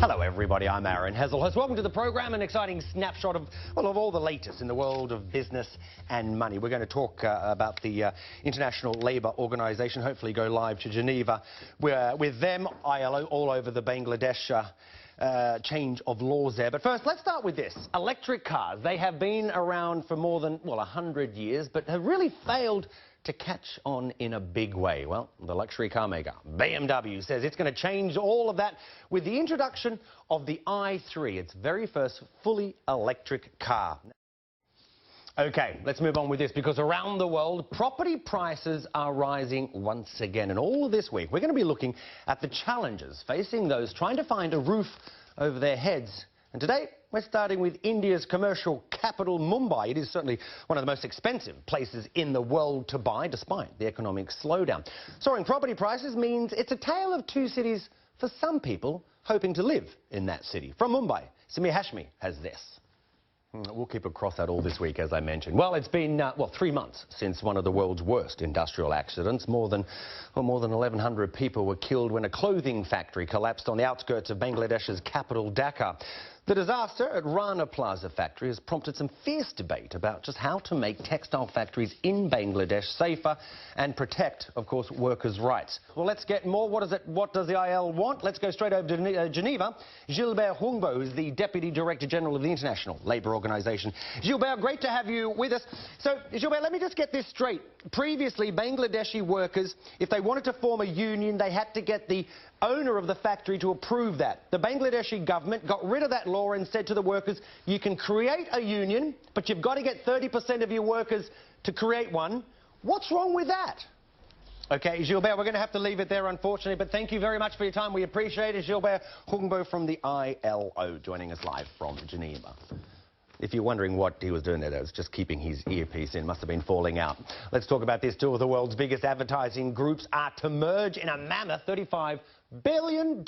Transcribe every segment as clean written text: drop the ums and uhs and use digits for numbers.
Hello everybody, I'm Aaron Heslehurst. Welcome to the program, an exciting snapshot of all the latest in the world of business and money. We're going to talk about the International Labour Organisation, hopefully go live to Geneva. We're with them, ILO, all over the Bangladesh change of laws there. But first, let's start with this. Electric cars. They have been around for more than, 100 years, but have really failed to catch on in a big way. Well, the luxury car maker, BMW, says it's going to change all of that with the introduction of the i3, its very first fully electric car. OK, let's move on with this, because around the world, property prices are rising once again. And all of this week, we're going to be looking at the challenges facing those trying to find a roof over their heads. And today, we're starting with India's commercial capital, Mumbai. It is certainly one of the most expensive places in the world to buy, despite the economic slowdown. Soaring property prices means it's a tale of two cities for some people hoping to live in that city. From Mumbai, Samir Hashmi has this. We'll keep across that all this week, as I mentioned. Well, it's been, 3 months since one of the world's worst industrial accidents. More than 1,100 people were killed when a clothing factory collapsed on the outskirts of Bangladesh's capital, Dhaka. The disaster at Rana Plaza factory has prompted some fierce debate about just how to make textile factories in Bangladesh safer and protect, of course, workers' rights. Well, let's get more. What does the IL want? Let's go straight over to Geneva. Gilbert Hungbo, who's the Deputy Director General of the International Labour Organisation. Gilbert, great to have you with us. So, Gilbert, let me just get this straight. Previously, Bangladeshi workers, if they wanted to form a union, they had to get the owner of the factory to approve that. The Bangladeshi government got rid of that law and said to the workers, you can create a union, but you've got to get 30% of your workers to create one. What's wrong with that? OK, Gilbert, we're going to have to leave it there, unfortunately, but thank you very much for your time. We appreciate it. Gilbert Hungbo from the ILO joining us live from Geneva. If you're wondering what he was doing there, it was just keeping his earpiece in. Must have been falling out. Let's talk about this. Two of the world's biggest advertising groups are to merge in a mammoth $35 billion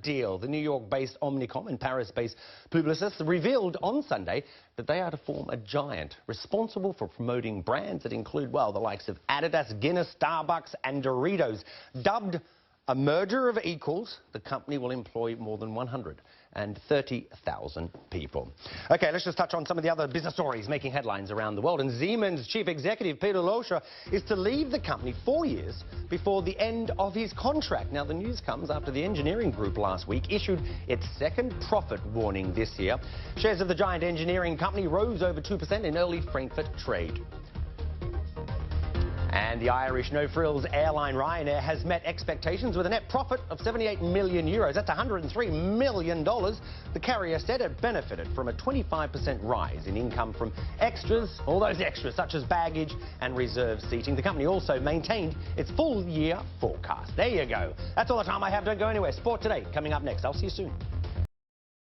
deal. The New York-based Omnicom and Paris-based Publicis revealed on Sunday that they are to form a giant responsible for promoting brands that include, well, the likes of Adidas, Guinness, Starbucks and Doritos. Dubbed a merger of equals, the company will employ more than 130,000 people. OK, let's just touch on some of the other business stories making headlines around the world. And Siemens chief executive Peter Loscher is to leave the company 4 years before the end of his contract. Now, the news comes after the engineering group last week issued its second profit warning this year. Shares of the giant engineering company rose over 2% in early Frankfurt trade. And the Irish no-frills airline Ryanair has met expectations with a net profit of €78 million. That's $103 million. The carrier said it benefited from a 25% rise in income from extras, all those extras such as baggage and reserved seating. The company also maintained its full-year forecast. There you go. That's all the time I have. Don't go anywhere. Sport Today coming up next. I'll see you soon.